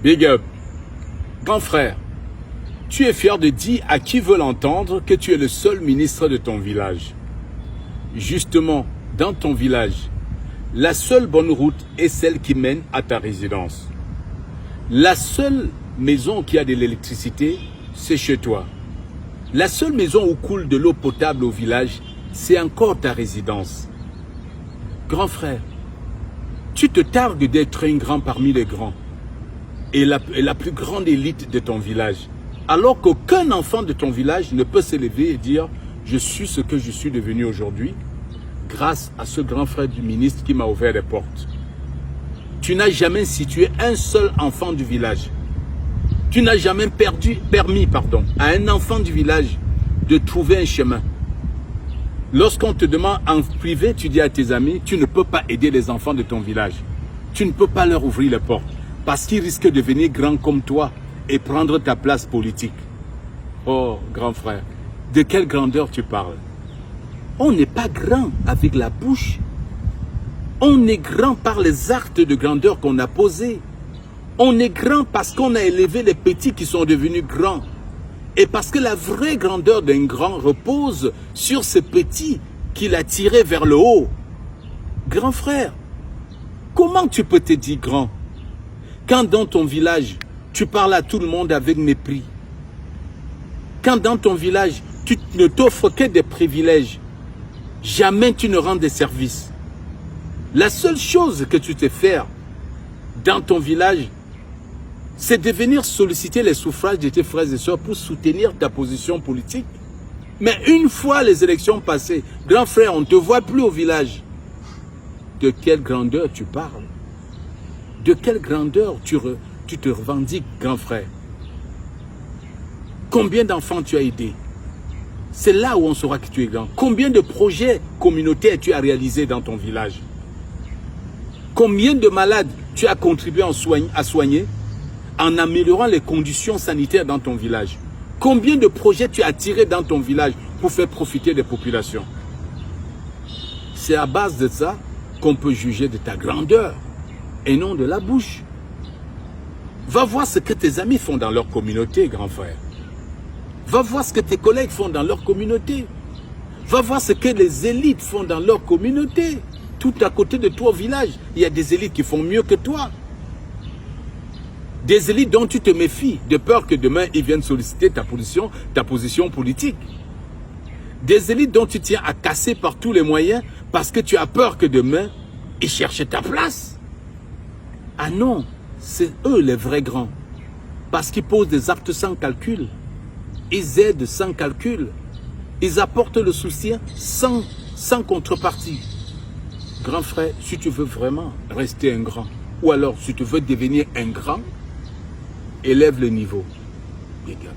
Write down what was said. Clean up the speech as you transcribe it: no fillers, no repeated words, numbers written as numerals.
Big up. Grand frère, tu es fier de dire à qui veut l'entendre que tu es le seul ministre de ton village. Justement, dans ton village, la seule bonne route est celle qui mène à ta résidence. La seule maison qui a de l'électricité, c'est chez toi. La seule maison où coule de l'eau potable au village, c'est encore ta résidence. Grand frère, tu te targues d'être un grand parmi les grands et la plus grande élite de ton village, alors qu'aucun enfant de ton village ne peut s'élever et dire « Je suis ce que je suis devenu aujourd'hui » grâce à ce grand frère du ministre qui m'a ouvert les portes. Tu n'as jamais situé un seul enfant du village. Tu n'as jamais permis à un enfant du village de trouver un chemin. Lorsqu'on te demande en privé, tu dis à tes amis, tu ne peux pas aider les enfants de ton village. Tu ne peux pas leur ouvrir les portes parce qu'ils risquent de devenir grands comme toi et prendre ta place politique. Oh, grand frère, de quelle grandeur tu parles? On n'est pas grand avec la bouche. On est grand par les actes de grandeur qu'on a posés. On est grand parce qu'on a élevé les petits qui sont devenus grands. Et parce que la vraie grandeur d'un grand repose sur ce petit qu'il a tiré vers le haut. Grand frère, comment tu peux te dire grand quand dans ton village, tu parles à tout le monde avec mépris? Quand dans ton village, tu ne t'offres que des privilèges, jamais tu ne rends des services. La seule chose que tu te fais dans ton village, c'est de venir solliciter les suffrages de tes frères et sœurs pour soutenir ta position politique. Mais une fois les élections passées, grand frère, on ne te voit plus au village. De quelle grandeur tu parles? De quelle grandeur tu te revendiques, grand frère? Combien d'enfants tu as aidé? C'est là où on saura que tu es grand. Combien de projets communautaires tu as réalisés dans ton village? Combien de malades tu as contribué à soigner en améliorant les conditions sanitaires dans ton village? Combien de projets tu as tirés dans ton village pour faire profiter des populations? C'est à base de ça qu'on peut juger de ta grandeur et non de la bouche. Va voir ce que tes amis font dans leur communauté, grand frère. Va voir ce que tes collègues font dans leur communauté. Va voir ce que les élites font dans leur communauté. Tout à côté de toi au village, il y a des élites qui font mieux que toi. Des élites dont tu te méfies, de peur que demain ils viennent solliciter ta position politique. Des élites dont tu tiens à casser par tous les moyens parce que tu as peur que demain ils cherchent ta place. Ah non, c'est eux les vrais grands. Parce qu'ils posent des actes sans calcul. Ils aident sans calcul. Ils apportent le soutien sans contrepartie. Grand frère, si tu veux vraiment rester un grand, ou alors si tu veux devenir un grand, élève le niveau. Les gars.